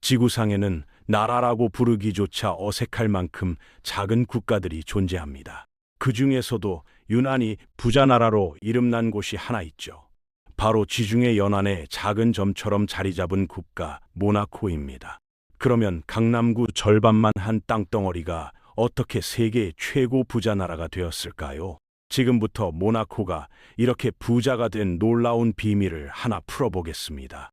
지구상에는 나라라고 부르기조차 어색할 만큼 작은 국가들이 존재합니다. 그 중에서도 유난히 부자 나라로 이름난 곳이 하나 있죠. 바로 지중해 연안의 작은 점처럼 자리 잡은 국가 모나코입니다. 그러면 강남구 절반만 한 땅덩어리가 어떻게 세계 최고 부자 나라가 되었을까요? 지금부터 모나코가 이렇게 부자가 된 놀라운 비밀을 하나 풀어보겠습니다.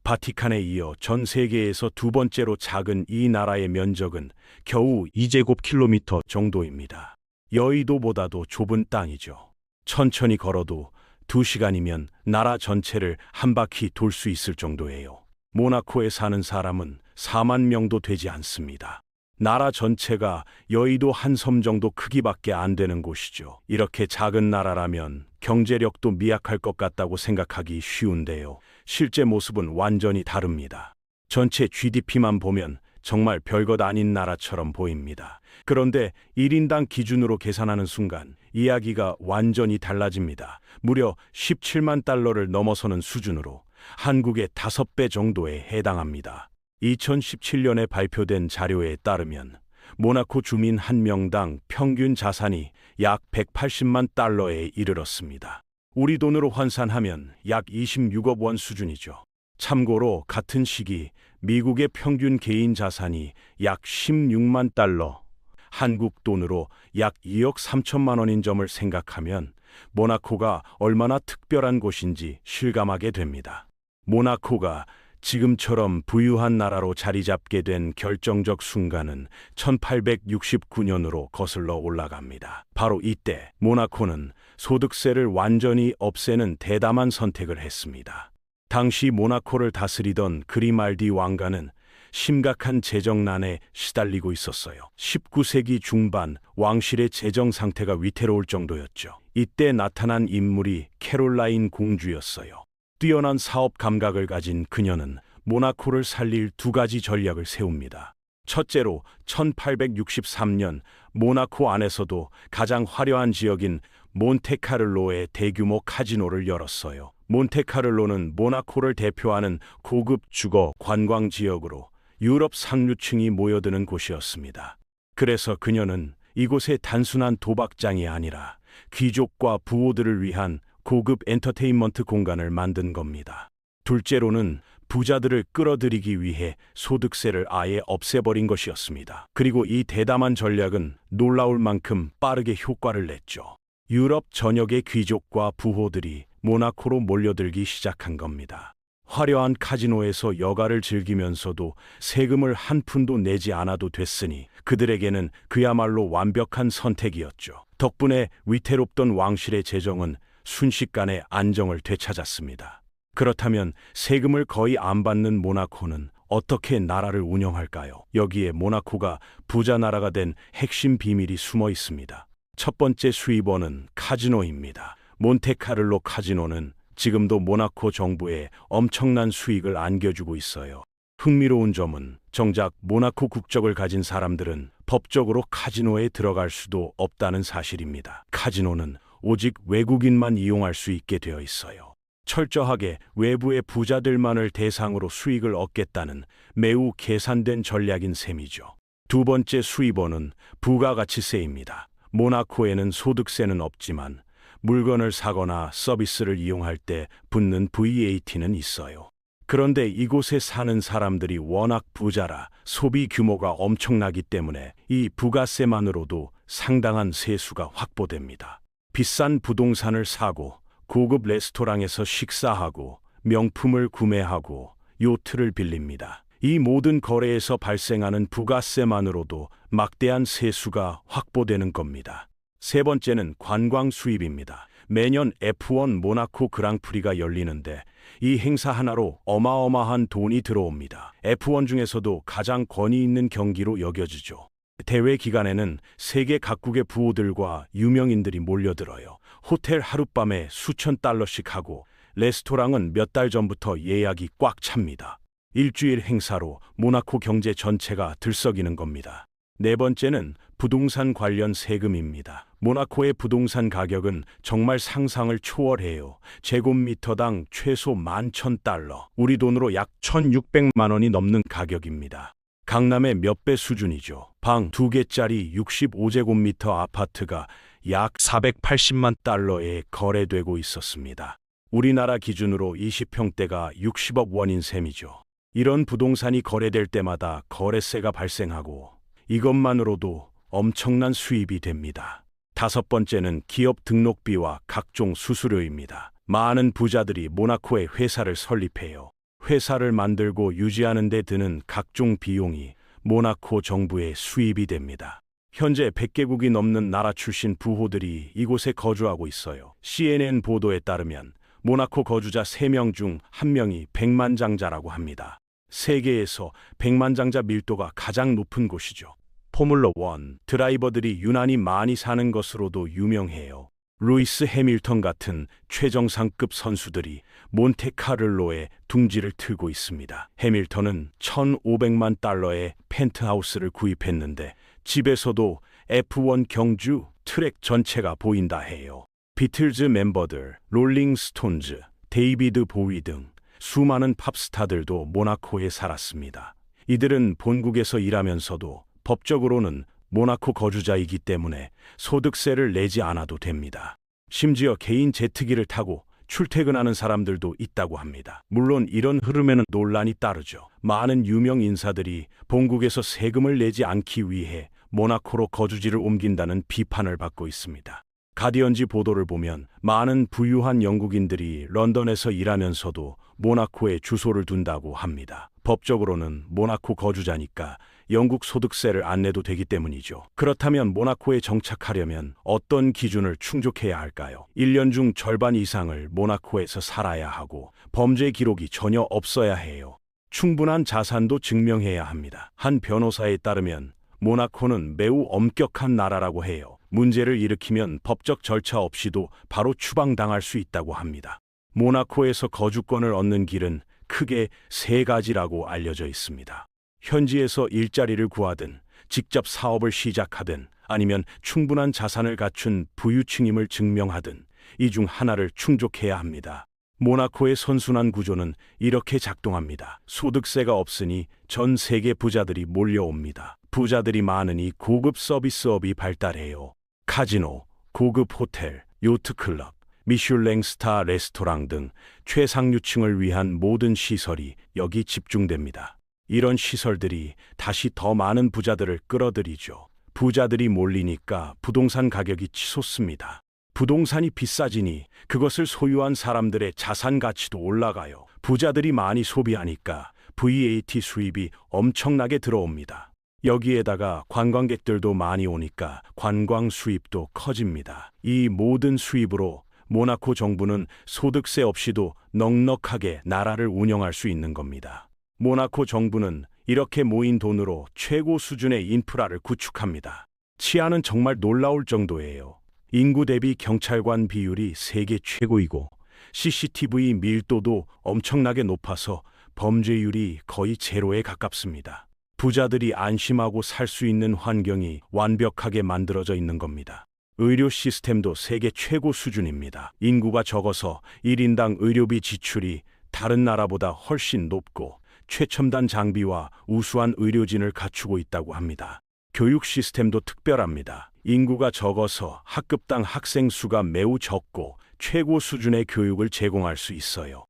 바티칸에 이어 전 세계에서 두 번째로 작은 이 나라의 면적은 겨우 2제곱킬로미터 정도입니다. 여의도보다도 좁은 땅이죠. 천천히 걸어도 2시간이면 나라 전체를 한 바퀴 돌 수 있을 정도예요. 모나코에 사는 사람은 4만 명도 되지 않습니다. 나라 전체가 여의도 한 섬 정도 크기밖에 안 되는 곳이죠. 이렇게 작은 나라라면 경제력도 미약할 것 같다고 생각하기 쉬운데요. 실제 모습은 완전히 다릅니다. 전체 GDP만 보면 정말 별것 아닌 나라처럼 보입니다. 그런데 1인당 기준으로 계산하는 순간 이야기가 완전히 달라집니다. 무려 17만 달러를 넘어서는 수준으로 한국의 5배 정도에 해당합니다. 2017년에 발표된 자료에 따르면 모나코 주민 한 명당 평균 자산이 약 180만 달러에 이르렀습니다. 우리 돈으로 환산하면 약 26억 원 수준이죠. 참고로 같은 시기 미국의 평균 개인 자산이 약 16만 달러, 한국 돈으로 약 2억 3천만 원인 점을 생각하면 모나코가 얼마나 특별한 곳인지 실감하게 됩니다. 모나코가 지금처럼 부유한 나라로 자리 잡게 된 결정적 순간은 1869년으로 거슬러 올라갑니다. 바로 이때 모나코는 소득세를 완전히 없애는 대담한 선택을 했습니다. 당시 모나코를 다스리던 그리말디 왕가는 심각한 재정난에 시달리고 있었어요. 19세기 중반 왕실의 재정 상태가 위태로울 정도였죠. 이때 나타난 인물이 캐롤라인 공주였어요. 뛰어난 사업 감각을 가진 그녀는 모나코를 살릴 두 가지 전략을 세웁니다. 첫째로 1863년 모나코 안에서도 가장 화려한 지역인 몬테카를로에 대규모 카지노를 열었어요. 몬테카를로는 모나코를 대표하는 고급 주거 관광 지역으로 유럽 상류층이 모여드는 곳이었습니다. 그래서 그녀는 이곳에 단순한 도박장이 아니라 귀족과 부호들을 위한 고급 엔터테인먼트 공간을 만든 겁니다. 둘째로는 부자들을 끌어들이기 위해 소득세를 아예 없애버린 것이었습니다. 그리고 이 대담한 전략은 놀라울 만큼 빠르게 효과를 냈죠. 유럽 전역의 귀족과 부호들이 모나코로 몰려들기 시작한 겁니다. 화려한 카지노에서 여가를 즐기면서도 세금을 한 푼도 내지 않아도 됐으니 그들에게는 그야말로 완벽한 선택이었죠. 덕분에 위태롭던 왕실의 재정은 순식간에 안정을 되찾았습니다. 그렇다면 세금을 거의 안 받는 모나코는 어떻게 나라를 운영할까요? 여기에 모나코가 부자 나라가 된 핵심 비밀이 숨어 있습니다. 첫 번째 수입원은 카지노입니다. 몬테카를로 카지노는 지금도 모나코 정부에 엄청난 수익을 안겨주고 있어요. 흥미로운 점은 정작 모나코 국적을 가진 사람들은 법적으로 카지노에 들어갈 수도 없다는 사실입니다. 카지노는 오직 외국인만 이용할 수 있게 되어 있어요. 철저하게 외부의 부자들만을 대상으로 수익을 얻겠다는 매우 계산된 전략인 셈이죠. 두 번째 수입원은 부가가치세입니다. 모나코에는 소득세는 없지만 물건을 사거나 서비스를 이용할 때 붙는 VAT는 있어요. 그런데 이곳에 사는 사람들이 워낙 부자라 소비 규모가 엄청나기 때문에 이 부가세만으로도 상당한 세수가 확보됩니다. 비싼 부동산을 사고 고급 레스토랑에서 식사하고 명품을 구매하고 요트를 빌립니다. 이 모든 거래에서 발생하는 부가세만으로도 막대한 세수가 확보되는 겁니다. 세 번째는 관광 수입입니다. 매년 F1 모나코 그랑프리가 열리는데 이 행사 하나로 어마어마한 돈이 들어옵니다. F1 중에서도 가장 권위 있는 경기로 여겨지죠. 대회 기간에는 세계 각국의 부호들과 유명인들이 몰려들어요. 호텔 하룻밤에 수천 달러씩 하고 레스토랑은 몇 달 전부터 예약이 꽉 찹니다. 일주일 행사로 모나코 경제 전체가 들썩이는 겁니다. 네 번째는 부동산 관련 세금입니다. 모나코의 부동산 가격은 정말 상상을 초월해요. 제곱미터당 최소 11,000달러, 우리 돈으로 약 1,600만 원이 넘는 가격입니다. 강남의 몇 배 수준이죠. 방 2개짜리 65제곱미터 아파트가 약 480만 달러에 거래되고 있었습니다. 우리나라 기준으로 20평대가 60억 원인 셈이죠. 이런 부동산이 거래될 때마다 거래세가 발생하고 이것만으로도 엄청난 수입이 됩니다. 다섯 번째는 기업 등록비와 각종 수수료입니다. 많은 부자들이 모나코에 회사를 설립해요. 회사를 만들고 유지하는 데 드는 각종 비용이 모나코 정부의 수입이 됩니다. 현재 100개국이 넘는 나라 출신 부호들이 이곳에 거주하고 있어요. CNN 보도에 따르면 모나코 거주자 3명 중 1명이 백만장자라고 합니다. 세계에서 백만장자 밀도가 가장 높은 곳이죠. 포뮬러 1 드라이버들이 유난히 많이 사는 것으로도 유명해요. 루이스 해밀턴 같은 최정상급 선수들이 몬테카를로에 둥지를 트고 있습니다. 해밀턴은 1,500만 달러의 펜트하우스를 구입했는데 집에서도 F1 경주 트랙 전체가 보인다 해요. 비틀즈 멤버들, 롤링스톤즈, 데이비드 보위 등 수많은 팝스타들도 모나코에 살았습니다. 이들은 본국에서 일하면서도 법적으로는 모나코 거주자이기 때문에 소득세를 내지 않아도 됩니다. 심지어 개인 제트기를 타고 출퇴근하는 사람들도 있다고 합니다. 물론 이런 흐름에는 논란이 따르죠. 많은 유명 인사들이 본국에서 세금을 내지 않기 위해 모나코로 거주지를 옮긴다는 비판을 받고 있습니다. 가디언지 보도를 보면 많은 부유한 영국인들이 런던에서 일하면서도 모나코에 주소를 둔다고 합니다. 법적으로는 모나코 거주자니까 영국 소득세를 안 내도 되기 때문이죠. 그렇다면 모나코에 정착하려면 어떤 기준을 충족해야 할까요? 1년 중 절반 이상을 모나코에서 살아야 하고 범죄 기록이 전혀 없어야 해요. 충분한 자산도 증명해야 합니다. 한 변호사에 따르면 모나코는 매우 엄격한 나라라고 해요. 문제를 일으키면 법적 절차 없이도 바로 추방당할 수 있다고 합니다. 모나코에서 거주권을 얻는 길은 크게 3가지라고 알려져 있습니다. 현지에서 일자리를 구하든 직접 사업을 시작하든 아니면 충분한 자산을 갖춘 부유층임을 증명하든 이 중 하나를 충족해야 합니다. 모나코의 선순환 구조는 이렇게 작동합니다. 소득세가 없으니 전 세계 부자들이 몰려옵니다. 부자들이 많으니 고급 서비스업이 발달해요. 카지노, 고급 호텔, 요트클럽, 미슐랭 스타 레스토랑 등 최상류층을 위한 모든 시설이 여기 집중됩니다. 이런 시설들이 다시 더 많은 부자들을 끌어들이죠. 부자들이 몰리니까 부동산 가격이 치솟습니다. 부동산이 비싸지니 그것을 소유한 사람들의 자산 가치도 올라가요. 부자들이 많이 소비하니까 VAT 수입이 엄청나게 들어옵니다. 여기에다가 관광객들도 많이 오니까 관광 수입도 커집니다. 이 모든 수입으로 모나코 정부는 소득세 없이도 넉넉하게 나라를 운영할 수 있는 겁니다. 모나코 정부는 이렇게 모인 돈으로 최고 수준의 인프라를 구축합니다. 치안은 정말 놀라울 정도예요. 인구 대비 경찰관 비율이 세계 최고이고 CCTV 밀도도 엄청나게 높아서 범죄율이 거의 제로에 가깝습니다. 부자들이 안심하고 살 수 있는 환경이 완벽하게 만들어져 있는 겁니다. 의료 시스템도 세계 최고 수준입니다. 인구가 적어서 1인당 의료비 지출이 다른 나라보다 훨씬 높고 최첨단 장비와 우수한 의료진을 갖추고 있다고 합니다. 교육 시스템도 특별합니다. 인구가 적어서 학급당 학생 수가 매우 적고 최고 수준의 교육을 제공할 수 있어요.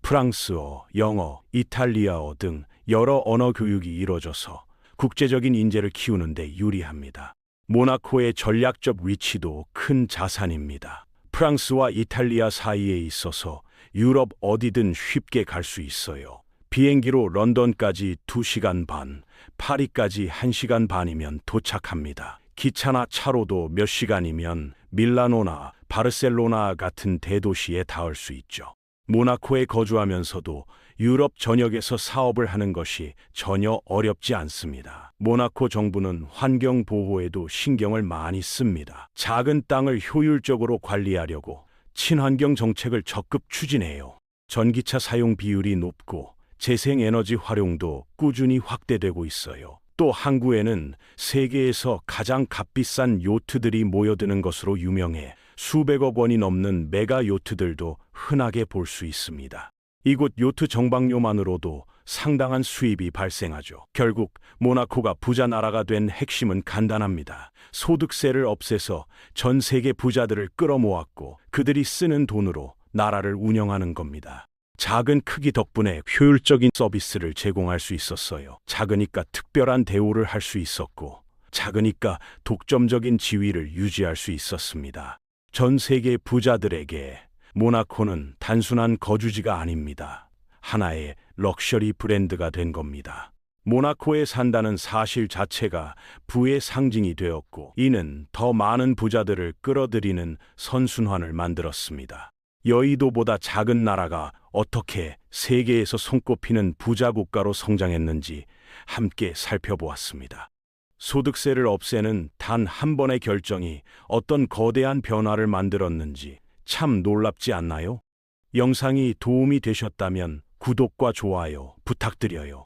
프랑스어, 영어, 이탈리아어 등 여러 언어 교육이 이루어져서 국제적인 인재를 키우는 데 유리합니다. 모나코의 전략적 위치도 큰 자산입니다. 프랑스와 이탈리아 사이에 있어서 유럽 어디든 쉽게 갈 수 있어요. 비행기로 런던까지 2시간 반, 파리까지 1시간 반이면 도착합니다. 기차나 차로도 몇 시간이면 밀라노나 바르셀로나 같은 대도시에 닿을 수 있죠. 모나코에 거주하면서도 유럽 전역에서 사업을 하는 것이 전혀 어렵지 않습니다. 모나코 정부는 환경 보호에도 신경을 많이 씁니다. 작은 땅을 효율적으로 관리하려고 친환경 정책을 적극 추진해요. 전기차 사용 비율이 높고 재생에너지 활용도 꾸준히 확대되고 있어요. 또 항구에는 세계에서 가장 값비싼 요트들이 모여드는 것으로 유명해 수백억 원이 넘는 메가 요트들도 흔하게 볼 수 있습니다. 이곳 요트 정박료만으로도 상당한 수입이 발생하죠. 결국 모나코가 부자 나라가 된 핵심은 간단합니다. 소득세를 없애서 전 세계 부자들을 끌어모았고 그들이 쓰는 돈으로 나라를 운영하는 겁니다. 작은 크기 덕분에 효율적인 서비스를 제공할 수 있었어요. 작으니까 특별한 대우를 할 수 있었고, 작으니까 독점적인 지위를 유지할 수 있었습니다. 전 세계 부자들에게 모나코는 단순한 거주지가 아닙니다. 하나의 럭셔리 브랜드가 된 겁니다. 모나코에 산다는 사실 자체가 부의 상징이 되었고, 이는 더 많은 부자들을 끌어들이는 선순환을 만들었습니다. 여의도보다 작은 나라가 어떻게 세계에서 손꼽히는 부자 국가로 성장했는지 함께 살펴보았습니다. 소득세를 없애는 단 한 번의 결정이 어떤 거대한 변화를 만들었는지 참 놀랍지 않나요? 영상이 도움이 되셨다면 구독과 좋아요 부탁드려요.